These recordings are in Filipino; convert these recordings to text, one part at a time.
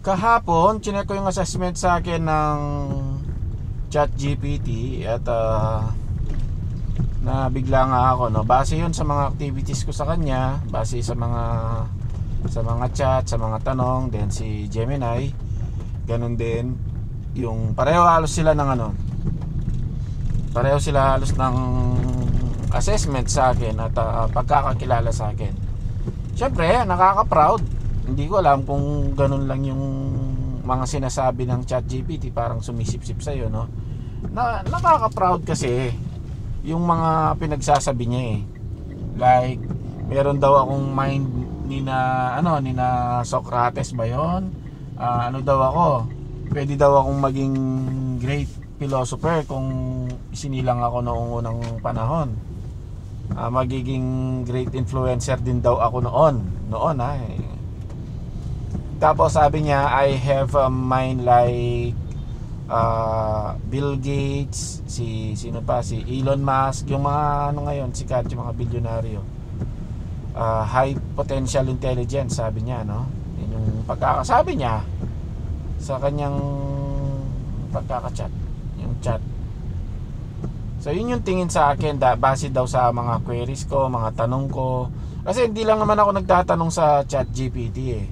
Kahapon, chinek ko yung assessment sa akin ng ChatGPT at nabigla nga ako, no? Base yun sa mga activities ko sa kanya, base sa mga chat, sa mga tanong, then si Gemini, ganun din yung pareho halos sila ng pareho sila halos ng assessment sa akin at pagkakakilala sa akin. Siyempre, nakaka-proud. Hindi ko alam kung ganun lang yung mga sinasabi ng ChatGPT, parang sumisip-sip sa'yo, no? Nakaka-proud kasi yung mga pinagsasabi niya eh. Like, meron daw akong mind ni na Socrates ba yun? Ano daw ako? Pwede daw akong maging great philosopher kung isinilang ako noong unang panahon. Magiging great influencer din daw ako noon Tapos sabi niya, I have a mind like Bill Gates, si Elon Musk, yung mga ngayon sikat, yung mga bilyonaryo. High potential intelligence, sabi niya, no? Yun yung pagkakasabi niya sa kanyang pagkaka-chat, yung chat. So yun yung tingin sa akin, base daw sa mga queries ko, mga tanong ko. Kasi hindi lang naman ako nagtatanong sa ChatGPT eh.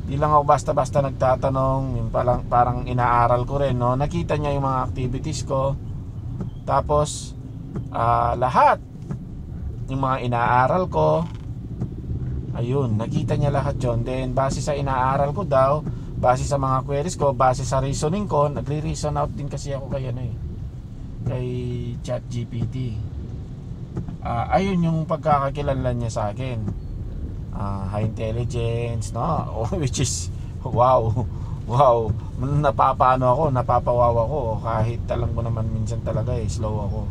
Hindi lang ako basta-basta nagtatanong, yung parang inaaral ko rin, no? Nakita niya yung mga activities ko. Tapos lahat yung mga inaaral ko, ayun, nakita niya lahat yun. Then base sa inaaral ko daw, base sa mga queries ko, base sa reasoning ko, nagre-reason out din kasi ako kay ChatGPT. Ayun yung pagkakakilanlan niya sa akin. High intelligence, no? Which is wow, napapawawa ako kahit alam ko naman minsan talaga slow ako.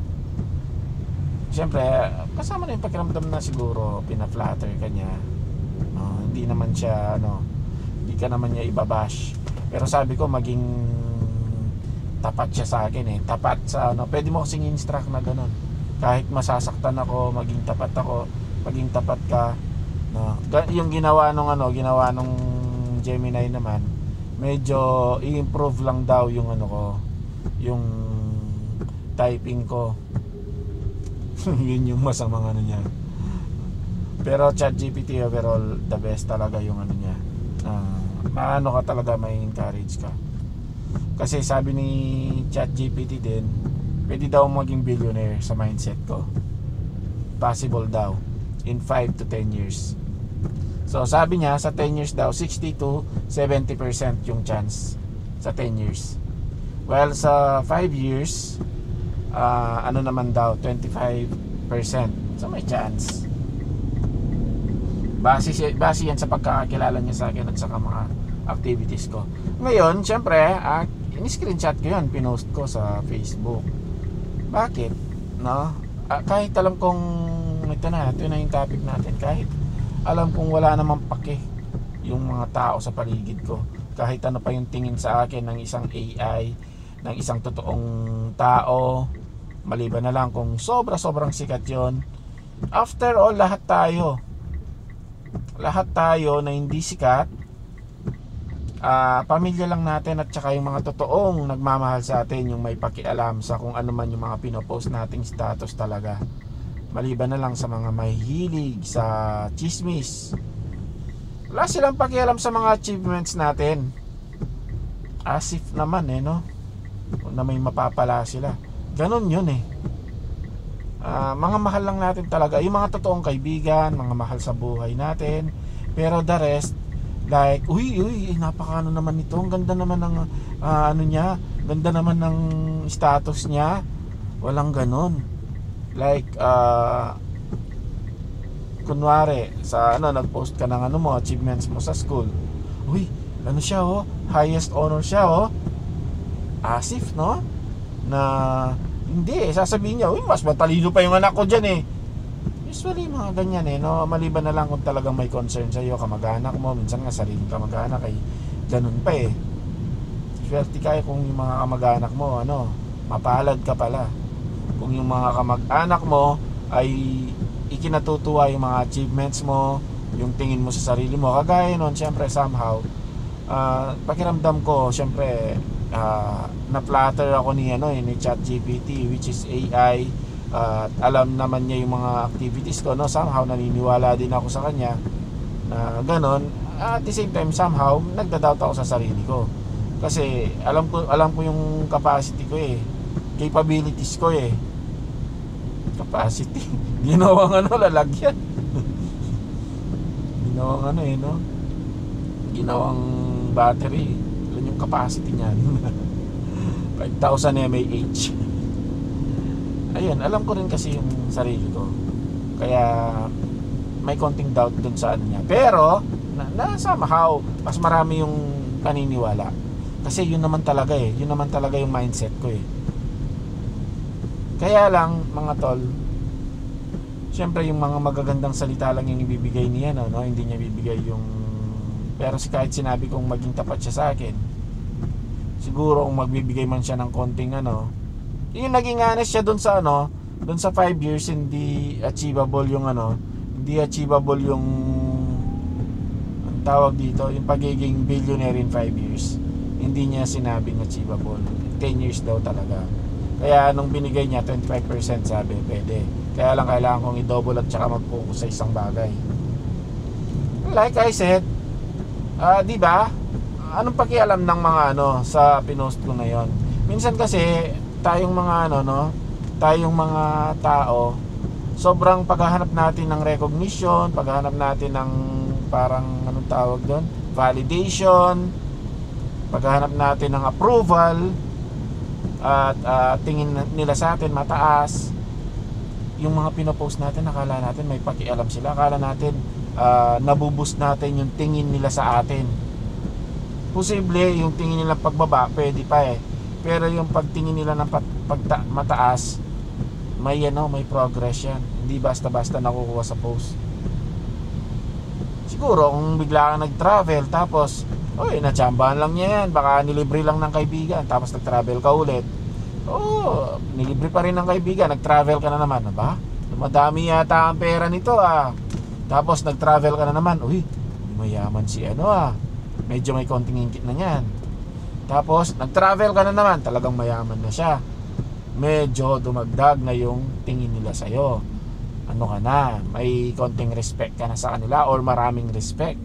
Siyempre kasama na yung pakiramdam na siguro pina-flatter ka niya, hindi naman siya hindi ka naman niya ibabash, pero sabi ko maging tapat siya sa akin tapat sa pwede mo kasing instruct na ganun, kahit masasaktan ako, maging tapat ka. No, yung ginawa nung Gemini naman, medyo i-improve lang daw yung yung typing ko. Yun yung masamang niya. Pero ChatGPT overall the best talaga yung niya. Maano ka talaga, may encourage ka. Kasi sabi ni ChatGPT din, pwede daw maging billionaire sa mindset ko. Possible daw in 5 to 10 years. So sabi niya sa 10 years daw 60 to 70% yung chance sa 10 years. Well, sa 5 years naman daw 25%. So may chance. Base yan sa pagkakakilala niya sa akin at sa mga activities ko. Ngayon, syempre, in-screenshot ko yun, pinost ko sa Facebook. Bakit? No? Kahit alam kong ito na yung topic natin, kahit alam kong wala namang pake yung mga tao sa paligid ko, kahit ano pa yung tingin sa akin ng isang AI, ng isang totoong tao, maliban na lang kung sobrang sikat yon. After all, lahat tayo na hindi sikat, pamilya lang natin at saka yung mga totoong nagmamahal sa atin, yung may pakialam sa kung ano man yung mga pinopost nating status talaga. Maliban na lang sa mga mahihilig sa chismis, wala silang pakialam sa mga achievements natin. As if naman no, na may mapapala sila. Ganon yun mga mahal lang natin talaga, yung mga totoong kaibigan, mga mahal sa buhay natin. Pero the rest, like, uy, napakano naman nito, ang ganda naman ng niya, ganda naman ng status niya. Walang ganon. Like kunwari sa nag-post ka ng mo, achievements mo sa school. Uy, siya highest honor siya as if no, na hindi, sasabihin niya, uy, mas matalino pa yung anak ko dyan Usually mga ganyan no, maliban na lang kung talagang may concern sa iyo, kamag-anak mo, minsan nga sariling kamag-anak ganun pa swerte kayo kung yung mga kamag-anak mo mapalad ka pala. Kung yung mga kamag-anak mo ay ikinatutuwa yung mga achievements mo, yung tingin mo sa sarili mo, kagaya nun, syempre somehow pakiramdam ko, syempre, na-flatter ako ni ni ChatGPT, which is AI. Alam naman niya yung mga activities ko, no? Somehow naniniwala din ako sa kanya na ganon. At the same time, somehow nagda-doubt ako sa sarili ko, kasi alam ko yung capacity ko, capabilities ko, capacity ginawang lalagyan ginawang no, ginawang battery. Ilan yung capacity niyan? 5,000 mAh. Ayun, alam ko rin kasi yung sarili ko, kaya may konting doubt dun sa niya. Pero somehow mas marami yung paniniwala, kasi yun naman talaga yung mindset ko. Kaya lang mga tol, syempre yung mga magagandang salita lang yung ibibigay niya, no? Hindi niya bibigay yung, pero kahit sinabi kong maging tapat siya sa akin, siguro kung magbibigay man siya ng konting yung naging honest siya dun sa dun sa 5 years hindi achievable yung hindi achievable yung ang tawag dito, yung pagiging billionaire in 5 years. Hindi niya sinabing achievable. 10 years daw talaga. Kaya nung binigay niya 25%, sabi pwede. Kaya lang kailangan kong i-double at saka mag-focus sa isang bagay. Like I said, di ba? Anong pakialam ng mga sa pinost ko na yon? Minsan kasi tayong mga tayong mga tao, sobrang paghahanap natin ng recognition, paghahanap natin ng parang anong tawag doon, validation, paghahanap natin ng approval, at tingin nila sa atin mataas. Yung mga pinopost natin, akala natin may pakialam sila, akala natin nabuboost natin yung tingin nila sa atin. Posible yung tingin nila pagbaba, pwede pa pero yung pagtingin nila ng mataas, may may progress yan. Hindi basta-basta nakukuha sa post. Siguro kung bigla kang nag-travel, tapos natsambahan lang niya yan, baka nilibre lang ng kaibigan, tapos nag-travel ka ulit, nilibre pa rin ng kaibigan, nag-travel ka na naman, madami yata ang pera nito, tapos nag-travel ka na naman, mayaman si medyo may konting ingkit na yan. Tapos nag-travel ka na naman, talagang mayaman na siya, medyo dumagdag na yung tingin nila sa'yo. Ano ka na, may konting respect ka na sa kanila, or maraming respect.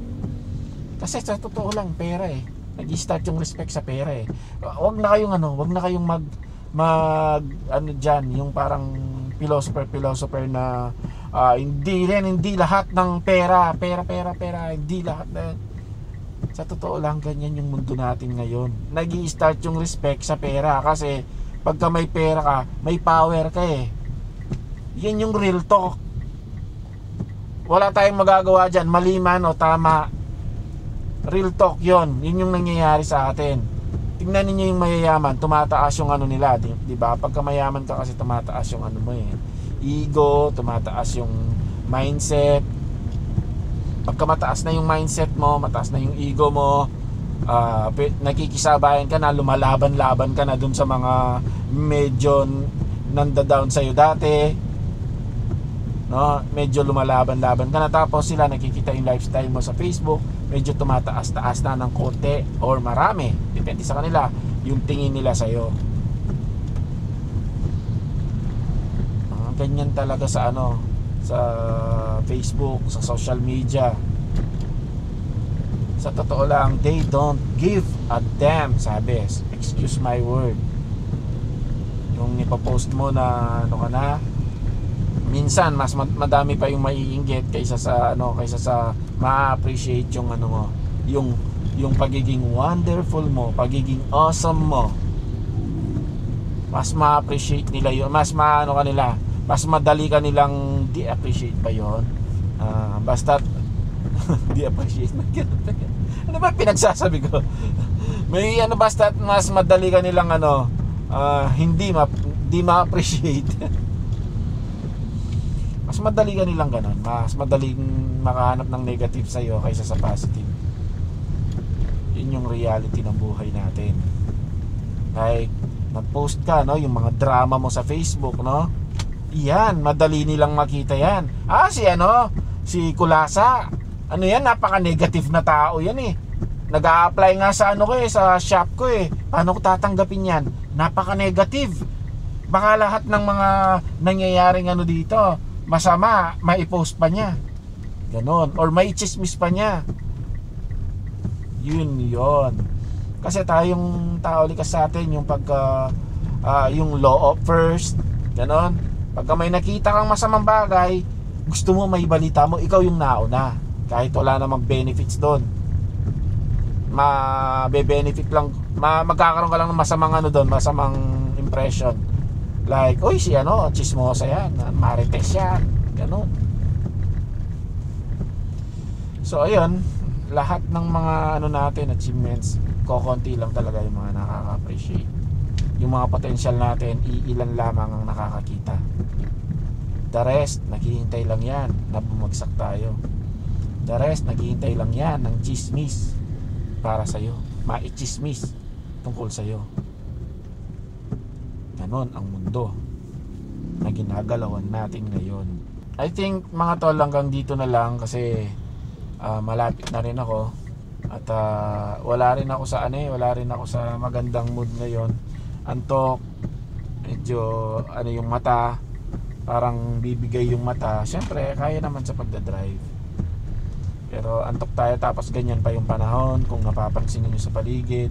Kasi sa totoo lang, pera nag-i-start yung respect sa pera Wag na kayong diyan, yung parang philosopher na hindi lahat ng pera, hindi lahat na. Sa totoo lang, ganyan yung mundo natin ngayon. Nag-i-start yung respect sa pera, kasi pagka may pera ka, may power ka Yan yung real talk. Wala tayong magagawa dyan, mali man o tama. Real talk yon. Yun yung nangyayari sa atin. Tingnan niyo yung mayayaman, tumataas yung nila, di ba? Pagka mayaman ka kasi tumataas yung mo ego, tumataas yung mindset. Pagka mataas na yung mindset mo, mataas na yung ego mo, nakikisabayan ka na, lumalaban-laban ka na dun sa mga medyo nanda-down sa'yo dati, medyo lumalaban-laban ka na, tapos sila nakikita yung lifestyle mo sa Facebook, medyo tumataas-taas na ng konti or marami, depende sa kanila yung tingin nila sa'yo. Ganyan talaga sa sa Facebook, sa social media. Sa totoo lang, they don't give a damn, sabi, excuse my word. Yung ipapost mo na minsan mas madami pa yung maiinggit kaysa sa ma-appreciate yung mo, yung pagiging wonderful mo, pagiging awesome mo. Mas ma-appreciate nila yun, mas kanila, mas madali ka nilang di-appreciate pa yun. Basta di-appreciate. Ano ba pinagsasabi ko? May basta mas madali ka nilang hindi ma-appreciate. Mas madali ka nilang ganun. Mas madaling makahanap ng negative sa'yo kaysa sa positive. Yun yung reality ng buhay natin. Like, nag-post ka, yung mga drama mo sa Facebook, yan, madali nilang makita yan. Si Kulasa, yan, napaka-negative na tao yan Nag-a-apply nga sa ano ko sa shop ko Paano ko tatanggapin yan? Napaka-negative. Baka lahat ng mga nangyayaring ano dito, masama, maipost pa niya. Ganon. Or may chismis pa niya. Yun. Kasi tayong tao likas sa atin, yung pagka, yung law of first, ganon. Pagka may nakita kang masamang bagay, gusto mo may balita mo, ikaw yung nauna. Kahit wala namang benefits doon. Mabe-benefit lang, magkakaroon ka lang ng masamang ano doon, masamang impression. Like, oy si ano, chismosa yan, marites yan, gano'n. So ayun, lahat ng mga ano natin, achievements, kokonti lang talaga yung mga nakaka-appreciate. Yung mga potential natin, iilan lamang ang nakakakita. The rest, naghihintay lang yan na bumagsak tayo. The rest, naghihintay lang yan ng chismis para sa'yo, mai-chismis tungkol sa'yo. Ganon ang mundo na ginagalawan natin ngayon. I think mga tol, hanggang dito na lang kasi malapit na rin ako at wala rin ako sa magandang mood ngayon. Antok, medyo ano yung mata, parang bibigay yung mata. Syempre kaya naman sa pagdadrive, pero antok tayo, tapos ganyan pa yung panahon. Kung napapansin niyo sa paligid,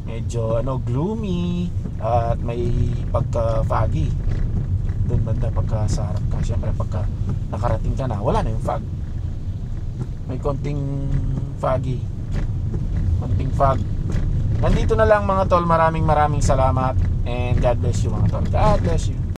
medyo gloomy at may pagka foggy doon banda pagka sa harap ka. Syempre pagka nakarating ka na, wala na yung fog, may konting fog. Nandito na lang mga tol, maraming salamat and God bless you mga tol. God bless you.